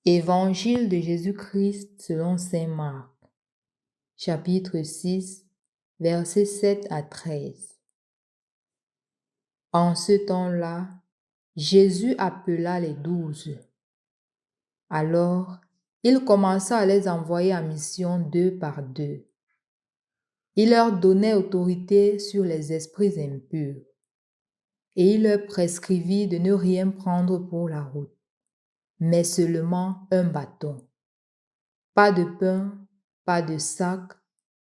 Évangile de Jésus-Christ selon saint Marc, chapitre 6, versets 7 à 13. En ce temps-là, Jésus appela les 12. Alors, il commença à les envoyer en mission 2 par 2. Il leur donnait autorité sur les esprits impurs, et il leur prescrivit de ne rien prendre pour la route, mais seulement un bâton. Pas de pain, pas de sac,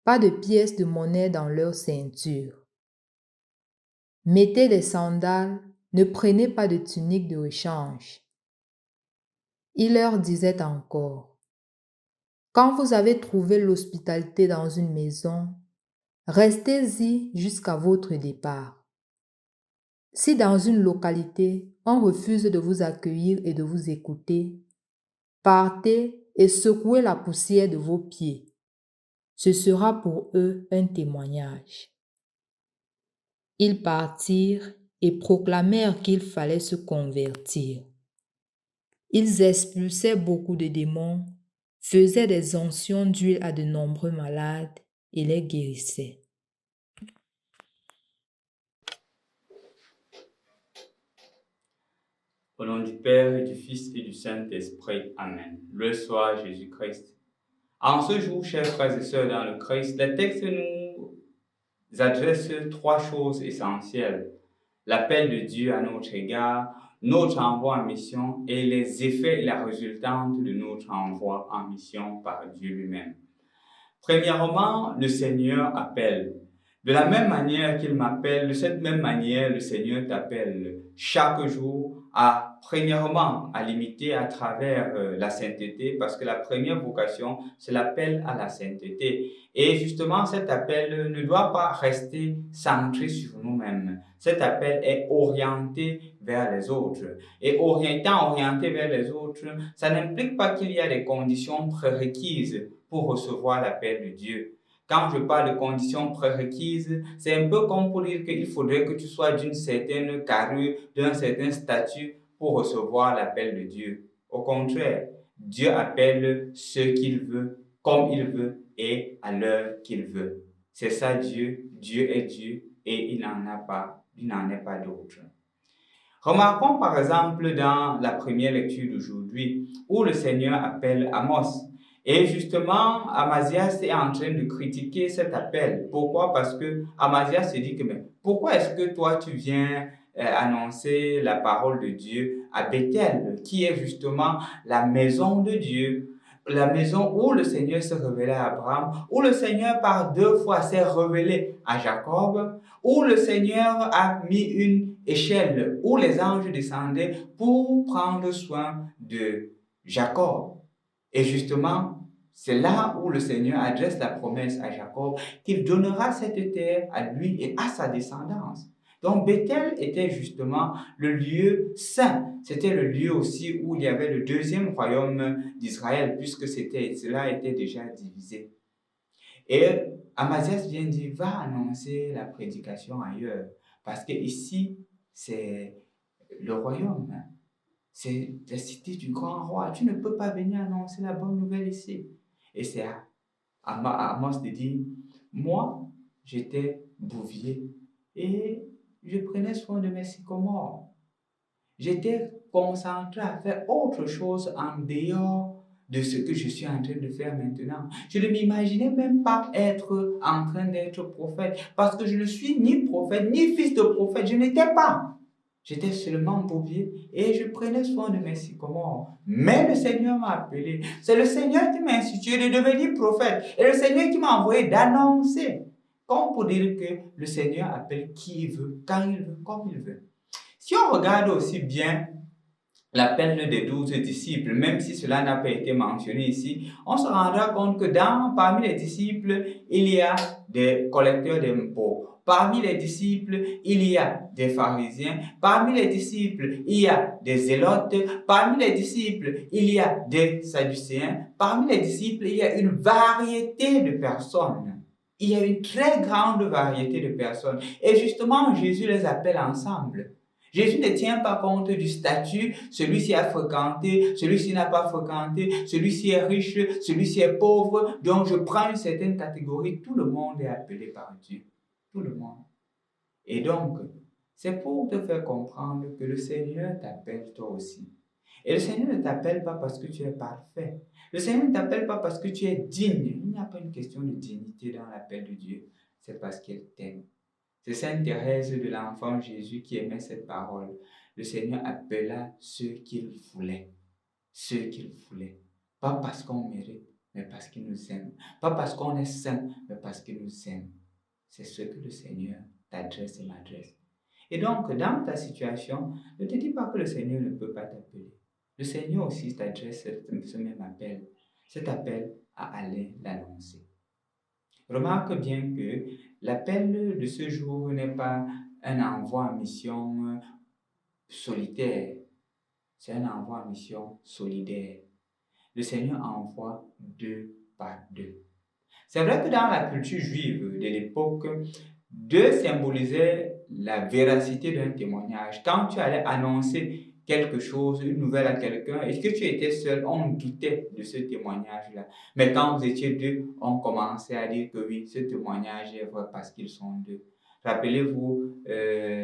pas de pièces de monnaie dans leur ceinture. Mettez des sandales, ne prenez pas de tunique de rechange. Il leur disait encore, quand vous avez trouvé l'hospitalité dans une maison, restez-y jusqu'à votre départ. Si dans une localité, on refuse de vous accueillir et de vous écouter, partez et secouez la poussière de vos pieds. Ce sera pour eux un témoignage. Ils partirent et proclamèrent qu'il fallait se convertir. Ils expulsaient beaucoup de démons, faisaient des onctions d'huile à de nombreux malades et les guérissaient. Au nom du Père et du Fils et du Saint-Esprit. Amen. Le soit Jésus-Christ. En ce jour, chers frères et sœurs dans le Christ, le texte nous adresse 3 choses essentielles. L'appel de Dieu à notre égard, notre envoi en mission et les effets et la résultante de notre envoi en mission par Dieu lui-même. Premièrement, le Seigneur appelle. De la même manière qu'il m'appelle, de cette même manière, le Seigneur t'appelle chaque jour premièrement, à l'imiter à travers la sainteté, parce que la première vocation, c'est l'appel à la sainteté. Et justement, cet appel ne doit pas rester centré sur nous-mêmes. Cet appel est orienté vers les autres. Et étant orienté vers les autres, ça n'implique pas qu'il y a des conditions prérequises pour recevoir l'appel de Dieu. Quand je parle de conditions prérequises, c'est un peu comme pour dire qu'il faudrait que tu sois d'une certaine carrure, d'un certain statut pour recevoir l'appel de Dieu. Au contraire, Dieu appelle ceux qu'il veut, comme il veut et à l'heure qu'il veut. C'est ça Dieu. Dieu est Dieu et il n'en est pas d'autre. Remarquons par exemple dans la première lecture d'aujourd'hui où le Seigneur appelle Amos. Et justement, Amazias est en train de critiquer cet appel. Pourquoi? Parce que Amazias se dit que mais pourquoi est-ce que toi tu viens annoncer la parole de Dieu à Bethel, qui est justement la maison de Dieu, la maison où le Seigneur s'est révélé à Abraham, où le Seigneur par 2 fois s'est révélé à Jacob, où le Seigneur a mis une échelle où les anges descendaient pour prendre soin de Jacob. Et justement, c'est là où le Seigneur adresse la promesse à Jacob qu'il donnera cette terre à lui et à sa descendance. Donc Bethel était justement le lieu saint. C'était le lieu aussi où il y avait le 2e royaume d'Israël, puisque cela était déjà divisé. Et Amazias vient dire, va annoncer la prédication ailleurs. Parce que ici, c'est le royaume. C'est la cité du grand roi. Tu ne peux pas venir annoncer la bonne nouvelle ici. Et c'est à Amos de dire, moi, j'étais bouvier et je prenais soin de mes sycomores. J'étais concentré à faire autre chose en dehors de ce que je suis en train de faire maintenant. Je ne m'imaginais même pas être en train d'être prophète parce que je ne suis ni prophète ni fils de prophète. Je n'étais pas. J'étais seulement bouvier et je prenais soin de mes sycomores. Mais le Seigneur m'a appelé. C'est le Seigneur qui m'a institué de devenir prophète. Et le Seigneur qui m'a envoyé d'annoncer. Comme pour dire que le Seigneur appelle qui il veut, quand il veut, comme il veut. Si on regarde aussi bien l'appel des 12 disciples, même si cela n'a pas été mentionné ici, on se rendra compte que parmi les disciples, il y a des collecteurs d'impôts. Parmi les disciples, il y a des pharisiens. Parmi les disciples, il y a des zélotes. Parmi les disciples, il y a des sadducéens. Parmi les disciples, il y a une variété de personnes. Il y a une très grande variété de personnes. Et justement, Jésus les appelle ensemble. Jésus ne tient pas compte du statut, celui-ci a fréquenté, celui-ci n'a pas fréquenté, celui-ci est riche, celui-ci est pauvre. Donc je prends une certaine catégorie, tout le monde est appelé par Dieu. Tout le monde. Et donc, c'est pour te faire comprendre que le Seigneur t'appelle toi aussi. Et le Seigneur ne t'appelle pas parce que tu es parfait. Le Seigneur ne t'appelle pas parce que tu es digne. Il n'y a pas une question de dignité dans l'appel de Dieu. C'est parce qu'il t'aime. C'est Sainte Thérèse de l'Enfant Jésus qui aimait cette parole. Le Seigneur appela ceux qu'il voulait. Ceux qu'il voulait. Pas parce qu'on mérite, mais parce qu'il nous aime. Pas parce qu'on est saint, mais parce qu'il nous aime. C'est ce que le Seigneur t'adresse et m'adresse. Et donc, dans ta situation, ne te dis pas que le Seigneur ne peut pas t'appeler. Le Seigneur aussi t'adresse ce même appel. Cet appel à aller l'annoncer. Remarque bien que l'appel de ce jour n'est pas un envoi en mission solitaire, c'est un envoi en mission solidaire. Le Seigneur envoie deux par deux. C'est vrai que dans la culture juive de l'époque, deux symbolisait la véracité d'un témoignage. Quand tu allais annoncer quelque chose, une nouvelle à quelqu'un, et que tu étais seul, on doutait de ce témoignage-là. Mais quand vous étiez deux, on commençait à dire que oui, ce témoignage est vrai parce qu'ils sont deux. Rappelez-vous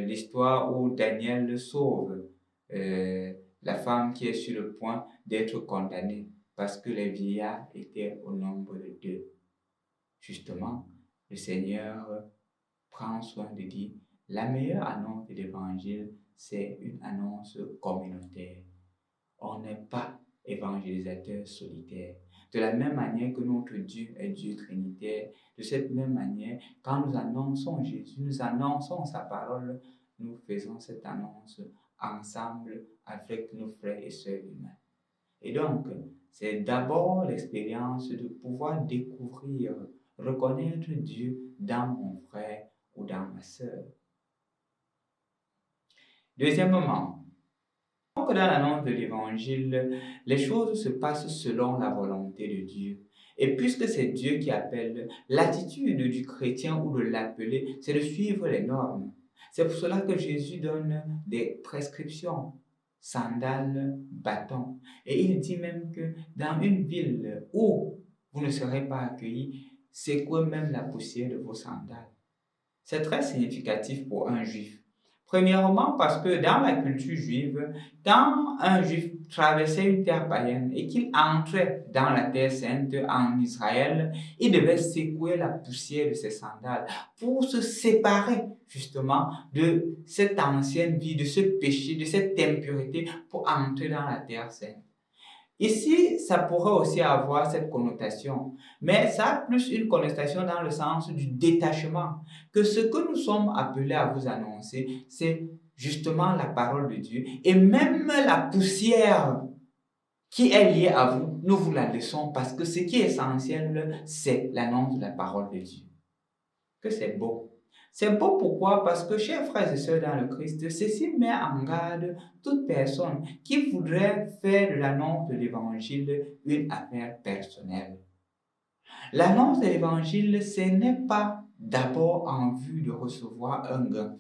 l'histoire où Daniel sauve la femme qui est sur le point d'être condamnée parce que les vieillards étaient au nombre de deux. Justement, le Seigneur prend soin de dire, la meilleure annonce de l'évangile, c'est une annonce communautaire. On n'est pas évangélisateur solitaire. De la même manière que notre Dieu est Dieu trinitaire, de cette même manière, quand nous annonçons Jésus, nous annonçons sa parole, nous faisons cette annonce ensemble avec nos frères et sœurs humains. Et donc, c'est d'abord l'expérience de pouvoir découvrir, reconnaître Dieu dans mon frère ou dans ma sœur. Deuxièmement, donc dans l'annonce de l'Évangile, les choses se passent selon la volonté de Dieu. Et puisque c'est Dieu qui appelle, l'attitude du chrétien ou de l'appelé, c'est de suivre les normes. C'est pour cela que Jésus donne des prescriptions, sandales, bâtons. Et il dit même que dans une ville où vous ne serez pas accueillis, secouez même la poussière de vos sandales. C'est très significatif pour un juif. Premièrement, parce que dans la culture juive, quand un juif traversait une terre païenne et qu'il entrait dans la terre sainte en Israël, il devait secouer la poussière de ses sandales pour se séparer justement de cette ancienne vie, de ce péché, de cette impureté pour entrer dans la terre sainte. Ici, ça pourrait aussi avoir cette connotation, mais ça a plus une connotation dans le sens du détachement, que ce que nous sommes appelés à vous annoncer, c'est justement la parole de Dieu, et même la poussière qui est liée à vous, nous vous la laissons parce que ce qui est essentiel, c'est l'annonce de la parole de Dieu. Que c'est beau. C'est beau pourquoi? Parce que, chers frères et sœurs dans le Christ, ceci met en garde toute personne qui voudrait faire de l'annonce de l'Évangile une affaire personnelle. L'annonce de l'Évangile, ce n'est pas d'abord en vue de recevoir un gain.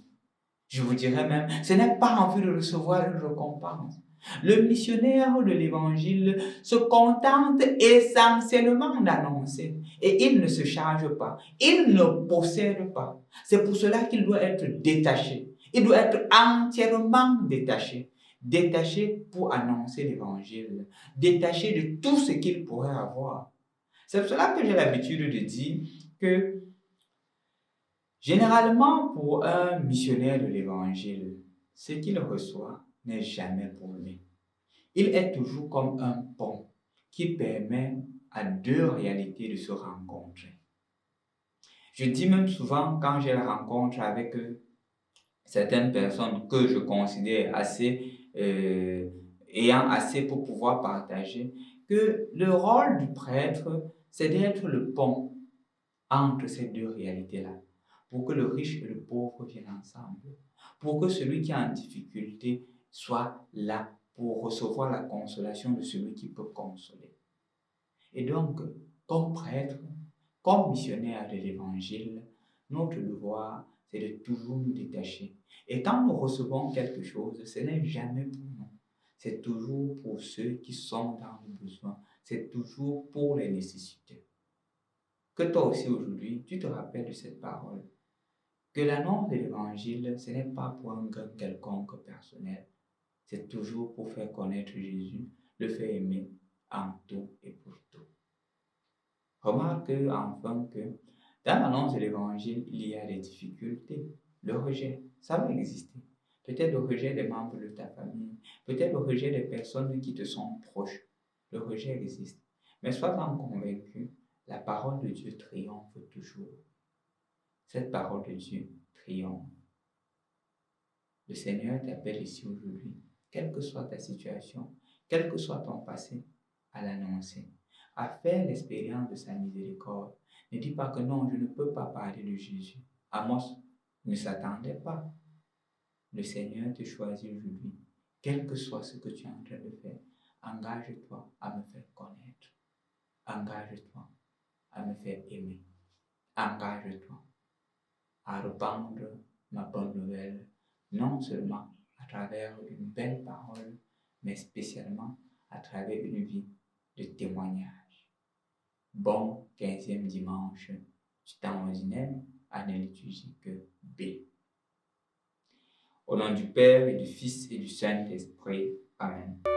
Je vous dirais même, ce n'est pas en vue de recevoir une récompense. Le missionnaire de l'Évangile se contente essentiellement d'annoncer et il ne se charge pas, il ne possède pas. C'est pour cela qu'il doit être détaché. Il doit être entièrement détaché. Détaché pour annoncer l'Évangile. Détaché de tout ce qu'il pourrait avoir. C'est pour cela que j'ai l'habitude de dire que généralement, pour un missionnaire de l'Évangile, ce qu'il reçoit n'est jamais pour lui. Il est toujours comme un pont qui permet à deux réalités de se rencontrer. Je dis même souvent, quand j'ai la rencontre avec certaines personnes que je considère ayant assez pour pouvoir partager, que le rôle du prêtre, c'est d'être le pont entre ces deux réalités-là, pour que le riche et le pauvre viennent ensemble, pour que celui qui est en difficulté soit là pour recevoir la consolation de celui qui peut consoler. Et donc, comme prêtre, comme missionnaire de l'Évangile, notre devoir, c'est de toujours nous détacher. Et quand nous recevons quelque chose, ce n'est jamais pour nous. C'est toujours pour ceux qui sont dans le besoin. C'est toujours pour les nécessités. Que toi aussi aujourd'hui, tu te rappelles de cette parole. Que l'annonce de l'évangile, ce n'est pas pour un gain quelconque personnel. C'est toujours pour faire connaître Jésus, le faire aimer en tout et pour tout. Remarque enfin que dans l'annonce de l'évangile, il y a des difficultés. Le rejet, ça va exister. Peut-être le rejet des membres de ta famille, peut-être le rejet des personnes qui te sont proches. Le rejet existe. Mais sois-en convaincu, la parole de Dieu triomphe toujours. Cette parole de Dieu triomphe. Le Seigneur t'appelle ici aujourd'hui, quelle que soit ta situation, quel que soit ton passé, à l'annoncer, à faire l'expérience de sa miséricorde. Ne dis pas que non, je ne peux pas parler de Jésus. Amos ne s'attendait pas. Le Seigneur te choisit aujourd'hui. Quel que soit ce que tu es en train de faire, engage-toi à me faire connaître. Engage-toi à me faire aimer. Engage-toi à répandre ma bonne nouvelle, non seulement à travers une belle parole, mais spécialement à travers une vie de témoignage. Bon 15e dimanche du temps ordinaire, année liturgique B. Au nom du Père et du Fils et du Saint-Esprit. Amen.